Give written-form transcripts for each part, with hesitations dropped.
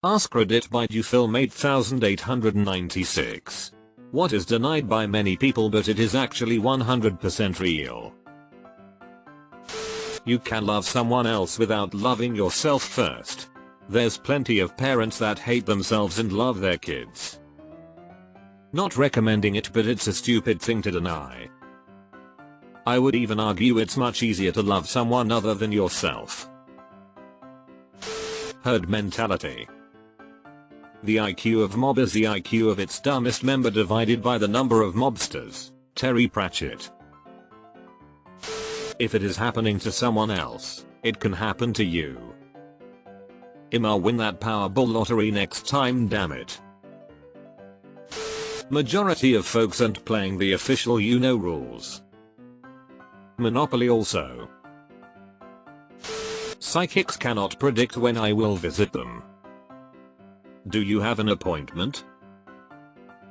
AskReddit by Film 8896. What is denied by many people but it is actually 100% real. You can love someone else without loving yourself first. There's plenty of parents that hate themselves and love their kids. Not recommending it, but it's a stupid thing to deny. I would even argue it's much easier to love someone other than yourself. Herd mentality. The IQ of mob is the IQ of its dumbest member divided by the number of mobsters. Terry Pratchett. If it is happening to someone else, it can happen to you. I'ma win that Powerball lottery next time, damn it. Majority of folks aren't playing the official rules. Monopoly also. Psychics cannot predict when I will visit them. Do you have an appointment?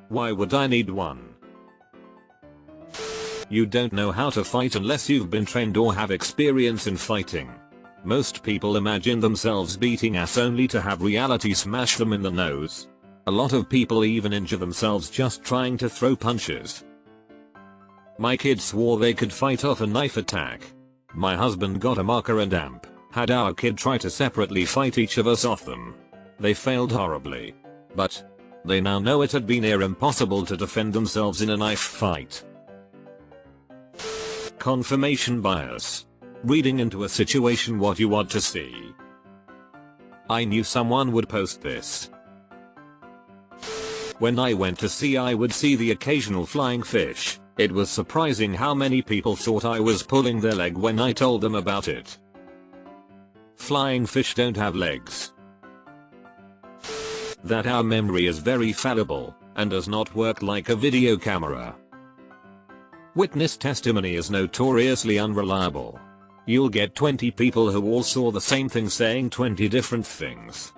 Why would I need one? You don't know how to fight unless you've been trained or have experience in fighting. Most people imagine themselves beating ass only to have reality smash them in the nose. A lot of people even injure themselves just trying to throw punches. My kids swore they could fight off a knife attack. My husband got a marker and amp, had our kid try to separately fight each of us off them. They failed horribly. But they now know it had been near impossible to defend themselves in a knife fight. Confirmation bias. Reading into a situation what you want to see. I knew someone would post this. When I went to sea I would see the occasional flying fish. It was surprising how many people thought I was pulling their leg when I told them about it. Flying fish don't have legs. That our memory is very fallible, and does not work like a video camera. Witness testimony is notoriously unreliable. You'll get 20 people who all saw the same thing saying 20 different things.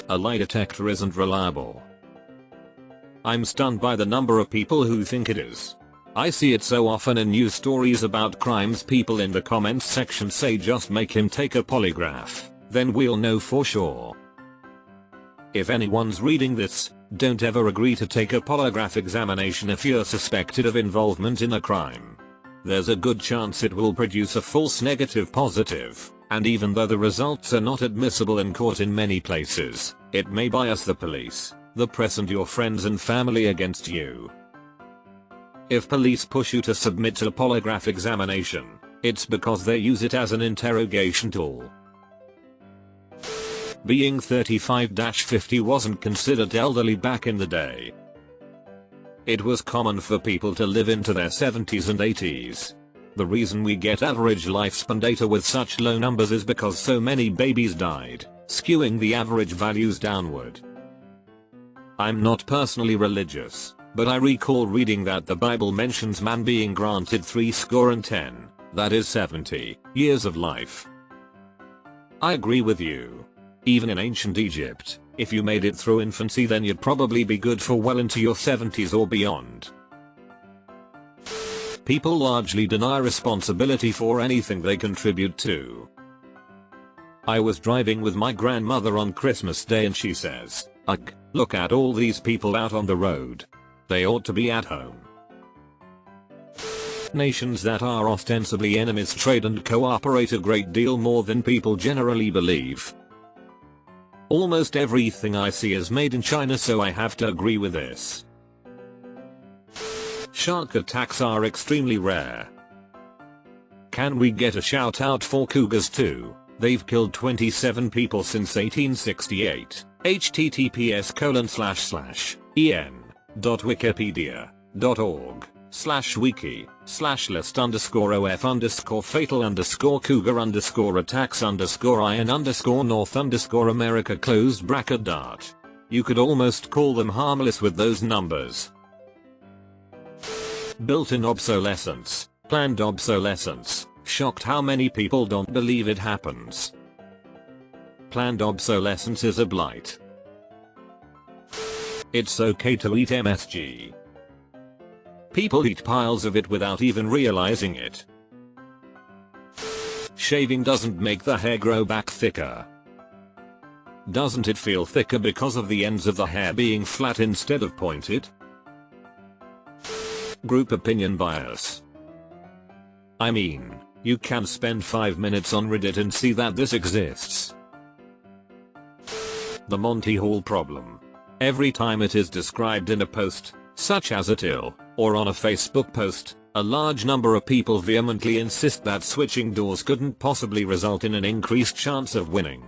A lie detector isn't reliable. I'm stunned by the number of people who think it is. I see it so often in news stories about crimes. People in the comments section say just make him take a polygraph, then we'll know for sure. If anyone's reading this, don't ever agree to take a polygraph examination if you're suspected of involvement in a crime. There's a good chance it will produce a false negative positive, and even though the results are not admissible in court in many places, it may bias the police, the press and your friends and family against you. If police push you to submit to a polygraph examination, it's because they use it as an interrogation tool. Being 35-50 wasn't considered elderly back in the day. It was common for people to live into their 70s and 80s. The reason we get average lifespan data with such low numbers is because so many babies died, skewing the average values downward. I'm not personally religious, but I recall reading that the Bible mentions man being granted 70, that is 70, years of life. I agree with you. Even in ancient Egypt, if you made it through infancy then you'd probably be good for well into your 70s or beyond. People largely deny responsibility for anything they contribute to. I was driving with my grandmother on Christmas Day and she says, "Ugh, look at all these people out on the road. They ought to be at home." Nations that are ostensibly enemies trade and cooperate a great deal more than people generally believe. Almost everything I see is made in China, so I have to agree with this. Shark attacks are extremely rare. Can we get a shout out for cougars too? They've killed 27 people since 1868. https://en.wikipedia.org/wiki/list_of_fatal_aff_America . You could almost call them harmless with those numbers. Built-in obsolescence, planned obsolescence. Shocked how many people don't believe it happens. Planned obsolescence is a blight. It's okay to eat MSG. People eat piles of it without even realizing it. Shaving doesn't make the hair grow back thicker. Doesn't it feel thicker because of the ends of the hair being flat instead of pointed? Group opinion bias. I mean, you can spend 5 minutes on Reddit and see that this exists. The Monty Hall problem. Every time it is described in a post, such as a till, or on a Facebook post, a large number of people vehemently insist that switching doors couldn't possibly result in an increased chance of winning.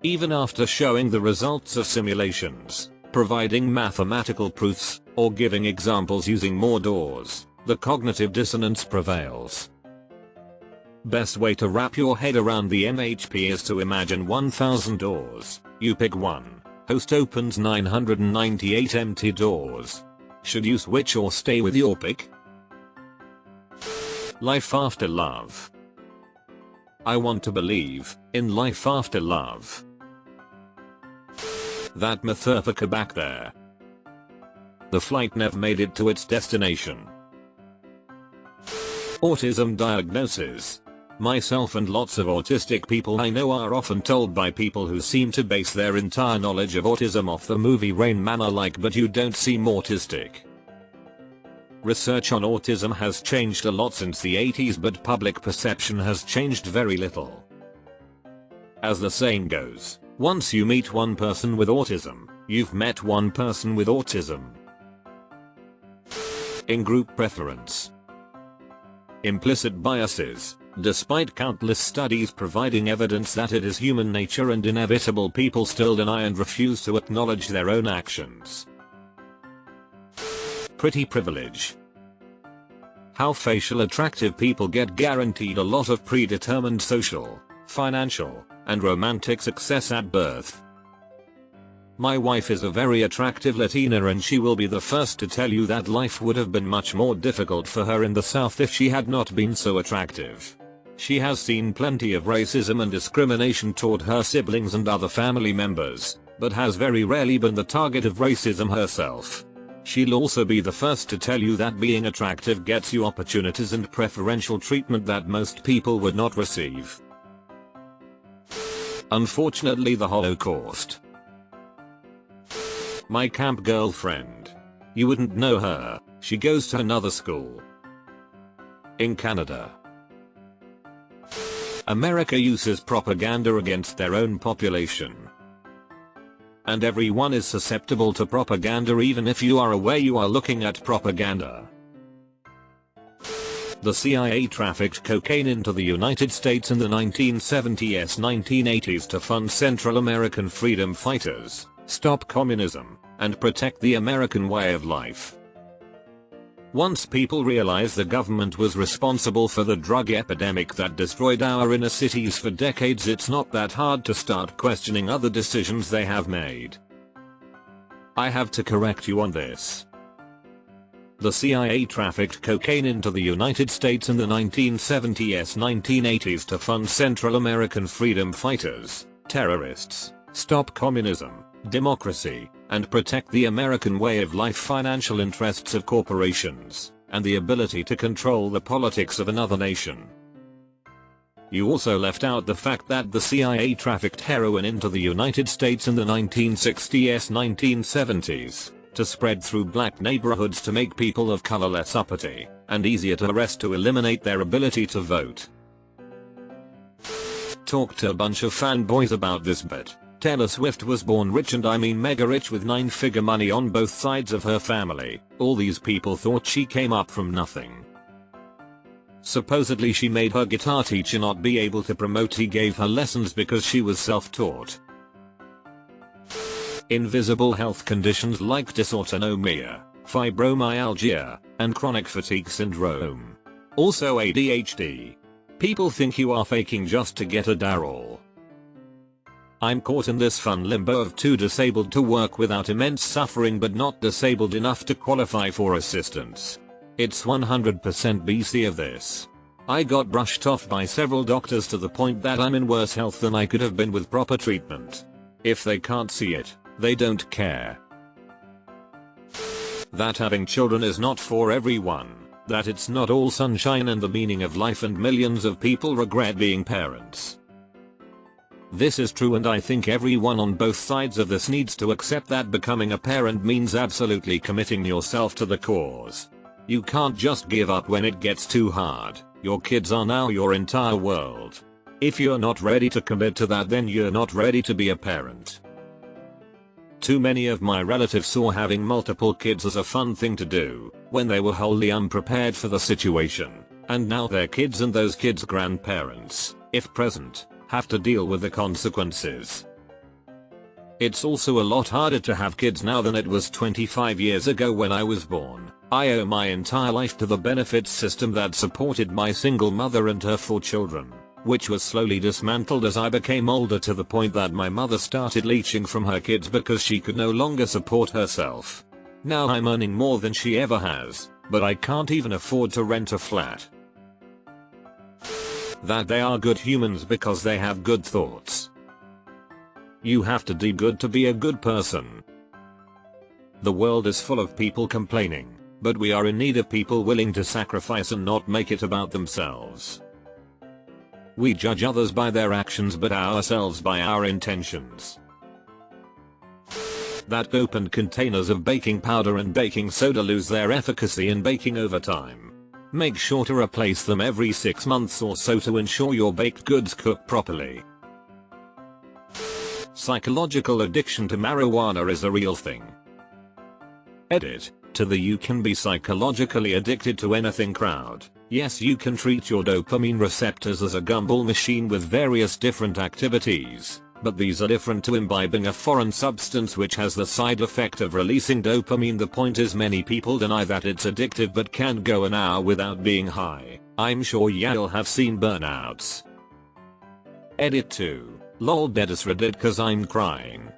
Even after showing the results of simulations, providing mathematical proofs, or giving examples using more doors, the cognitive dissonance prevails. Best way to wrap your head around the MHP is to imagine 1000 doors. You pick one. Host opens 998 empty doors. Should you switch or stay with your pick? Life after love. I want to believe in life after love. That motherfucker back there. The flight never made it to its destination. Autism diagnosis. Myself and lots of autistic people I know are often told by people who seem to base their entire knowledge of autism off the movie Rain Man are like, but you don't seem autistic. Research on autism has changed a lot since the 80s, but public perception has changed very little. As the saying goes, once you meet one person with autism, you've met one person with autism. In-group preference. Implicit biases. Despite countless studies providing evidence that it is human nature and inevitable, people still deny and refuse to acknowledge their own actions. Pretty privilege. How facial attractive people get guaranteed a lot of predetermined social, financial, and romantic success at birth. My wife is a very attractive Latina, and she will be the first to tell you that life would have been much more difficult for her in the South if she had not been so attractive. She has seen plenty of racism and discrimination toward her siblings and other family members, but has very rarely been the target of racism herself. She'll also be the first to tell you that being attractive gets you opportunities and preferential treatment that most people would not receive. Unfortunately, the Holocaust. My camp girlfriend. You wouldn't know her, she goes to another school. In Canada. America uses propaganda against their own population. And everyone is susceptible to propaganda, even if you are aware you are looking at propaganda. The CIA trafficked cocaine into the United States in the 1970s-1980s to fund Central American freedom fighters, stop communism, and protect the American way of life. Once people realized the government was responsible for the drug epidemic that destroyed our inner cities for decades, it's not that hard to start questioning other decisions they have made. I have to correct you on this. The CIA trafficked cocaine into the United States in the 1970s-1980s to fund Central American freedom fighters, terrorists, stop communism, democracy, and protect the American way of life, financial interests of corporations, and the ability to control the politics of another nation. You also left out the fact that the CIA trafficked heroin into the United States in the 1960s-1970s to spread through black neighborhoods to make people of color less uppity and easier to arrest to eliminate their ability to vote. Talked to a bunch of fanboys about this, but Taylor Swift was born rich, and I mean mega rich, with 9-figure money on both sides of her family. All these people thought she came up from nothing. Supposedly she made her guitar teacher not be able to promote he gave her lessons because she was self-taught. Invisible health conditions like dysautonomia, fibromyalgia, and chronic fatigue syndrome. Also ADHD. People think you are faking just to get a Darryl. I'm caught in this fun limbo of too disabled to work without immense suffering, but not disabled enough to qualify for assistance. It's 100% BC of this. I got brushed off by several doctors to the point that I'm in worse health than I could have been with proper treatment. If they can't see it, they don't care. That having children is not for everyone. That it's not all sunshine and the meaning of life, and millions of people regret being parents. This is true, and I think everyone on both sides of this needs to accept that becoming a parent means absolutely committing yourself to the cause. You can't just give up when it gets too hard. Your kids are now your entire world. If you're not ready to commit to that, then you're not ready to be a parent. Too many of my relatives saw having multiple kids as a fun thing to do when they were wholly unprepared for the situation, and now their kids and those kids' grandparents, if present, have to deal with the consequences. It's also a lot harder to have kids now than it was 25 years ago when I was born. I owe my entire life to the benefits system that supported my single mother and her 4 children, which was slowly dismantled as I became older, to the point that my mother started leeching from her kids because she could no longer support herself. Now I'm earning more than she ever has, but I can't even afford to rent a flat. That they are good humans because they have good thoughts. You have to do good to be a good person. The world is full of people complaining, but we are in need of people willing to sacrifice and not make it about themselves. We judge others by their actions but ourselves by our intentions. That opened containers of baking powder and baking soda lose their efficacy in baking over time. Make sure to replace them every 6 months or so to ensure your baked goods cook properly. Psychological addiction to marijuana is a real thing. Edit. To the "you can be psychologically addicted to anything" crowd. Yes, you can treat your dopamine receptors as a gumball machine with various different activities, but these are different to imbibing a foreign substance which has the side effect of releasing dopamine. The point is, many people deny that it's addictive but can't go an hour without being high. I'm sure y'all have seen burnouts. Edit 2. Lol, dead as Reddit cause I'm crying.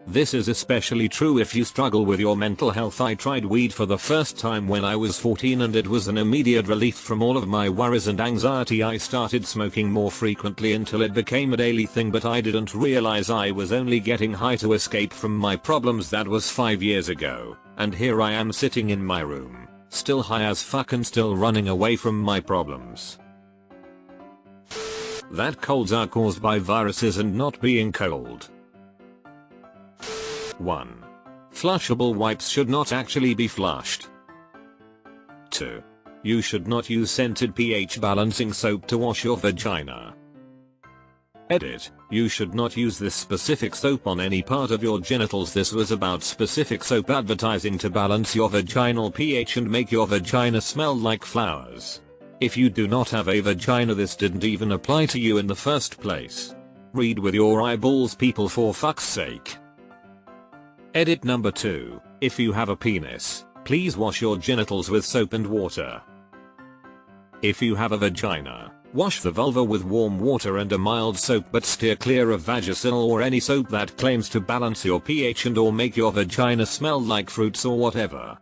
This is especially true if you struggle with your mental health. I tried weed for the first time when I was 14 and it was an immediate relief from all of my worries and anxiety. I started smoking more frequently until it became a daily thing, but I didn't realize I was only getting high to escape from my problems. That was 5 years ago, and here I am sitting in my room, still high as fuck and still running away from my problems. That colds are caused by viruses and not being cold. 1. Flushable wipes should not actually be flushed. 2. You should not use scented pH balancing soap to wash your vagina. Edit. You should not use this specific soap on any part of your genitals. This was about specific soap advertising to balance your vaginal pH and make your vagina smell like flowers. If you do not have a vagina, this didn't even apply to you in the first place. Read with your eyeballs, people, for fuck's sake. Edit number 2. If you have a penis, please wash your genitals with soap and water. If you have a vagina, wash the vulva with warm water and a mild soap, but steer clear of Vagisil or any soap that claims to balance your pH and or make your vagina smell like fruits or whatever.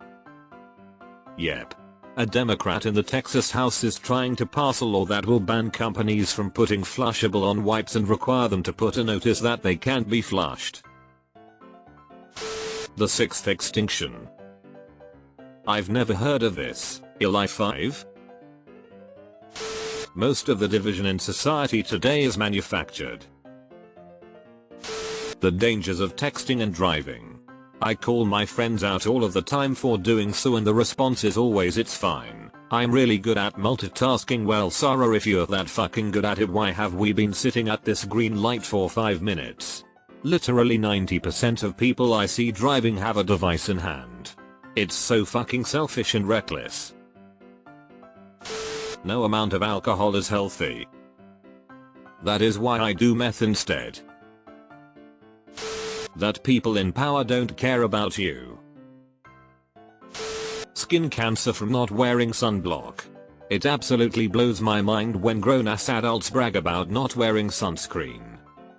Yep. A Democrat in the Texas House is trying to pass a law that will ban companies from putting flushable on wipes and require them to put a notice that they can't be flushed. The 6th extinction. I've never heard of this. Eli 5? Most of the division in society today is manufactured. The dangers of texting and driving. I call my friends out all of the time for doing so and the response is always "it's fine. I'm really good at multitasking." Well, Sarah, if you're that fucking good at it, why have we been sitting at this green light for 5 minutes? Literally 90% of people I see driving have a device in hand. It's so fucking selfish and reckless. No amount of alcohol is healthy. That is why I do meth instead. That people in power don't care about you. Skin cancer from not wearing sunblock. It absolutely blows my mind when grown-ass adults brag about not wearing sunscreen.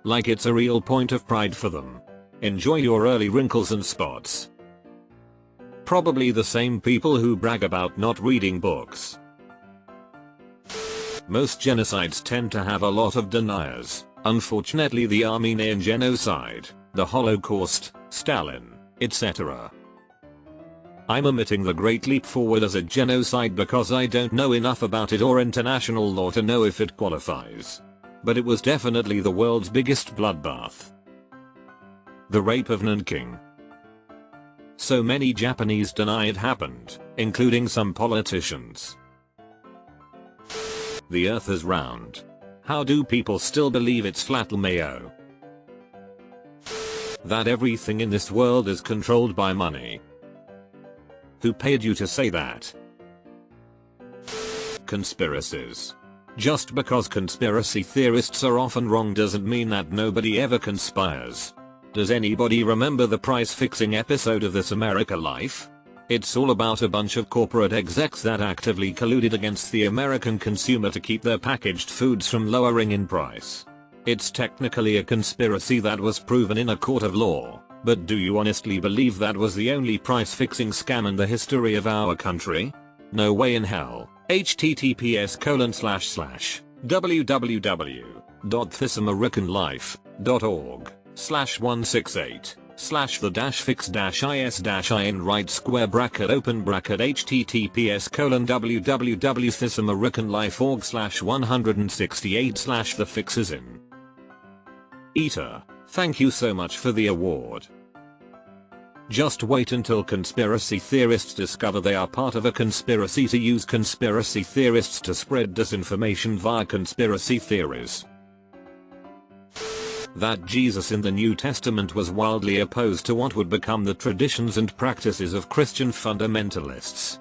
Like it's a real point of pride for them. Enjoy your early wrinkles and spots. Probably the same people who brag about not reading books. Most genocides tend to have a lot of deniers. Unfortunately, the Armenian genocide, the Holocaust, Stalin, etc. I'm omitting the Great Leap Forward as a genocide because I don't know enough about it or international law to know if it qualifies. but it was definitely the world's biggest bloodbath. The rape of Nanking. So many Japanese deny it happened, including some politicians. The earth is round. How do people still believe it's flat, Mayo? That everything in this world is controlled by money. Who paid you to say that? Conspiracies. Just because conspiracy theorists are often wrong doesn't mean that nobody ever conspires. Does anybody remember the price fixing episode of This America Life? It's all about a bunch of corporate execs that actively colluded against the American consumer to keep their packaged foods from lowering in price. It's technically a conspiracy that was proven in a court of law, but do you honestly believe that was the only price fixing scam in the history of our country? No way in hell. https://www.thisamericanlife.org/168/the-fix-is-in right square bracket open bracket https://www.thisamericanlife.org/168/the-fix-is-in. Eater, thank you so much for the award. Just wait until conspiracy theorists discover they are part of a conspiracy to use conspiracy theorists to spread disinformation via conspiracy theories. That Jesus in the New Testament was wildly opposed to what would become the traditions and practices of Christian fundamentalists.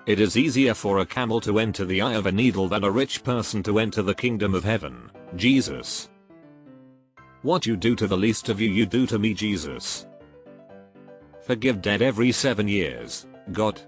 It is easier for a camel to enter the eye of a needle than a rich person to enter the kingdom of heaven, Jesus. What you do to the least of you, you do to me, Jesus. Forgive dead every 7 years, God.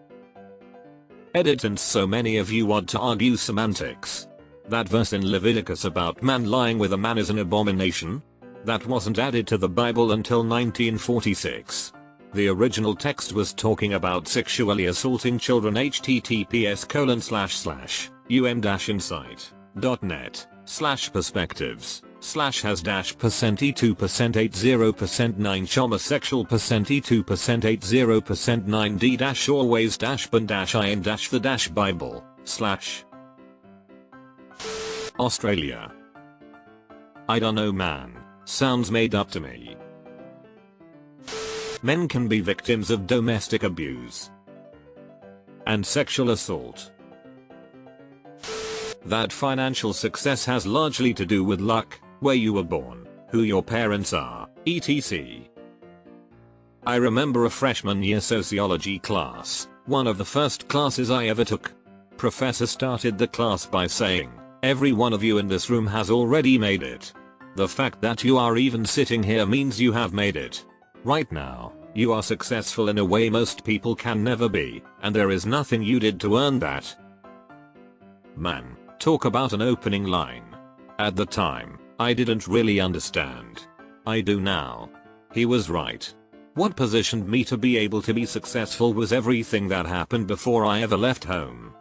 Edit. And so many of you want to argue semantics. That verse in Leviticus about man lying with a man is an abomination? That wasn't added to the Bible until 1946. The original text was talking about sexually assaulting children. https://um-80%-2%80%-9-7-80%-9-Bible/ Australia. I don't know, man. Sounds made up to me. Men can be victims of domestic abuse and sexual assault. That financial success has largely to do with luck, where you were born, who your parents are, etc. I remember a freshman year sociology class, one of the first classes I ever took. Professor started the class by saying, "Every one of you in this room has already made it. The fact that you are even sitting here means you have made it. Right now, you are successful in a way most people can never be, and there is nothing you did to earn that." Man, talk about an opening line. At the time, I didn't really understand. I do now. He was right. What positioned me to be able to be successful was everything that happened before I ever left home.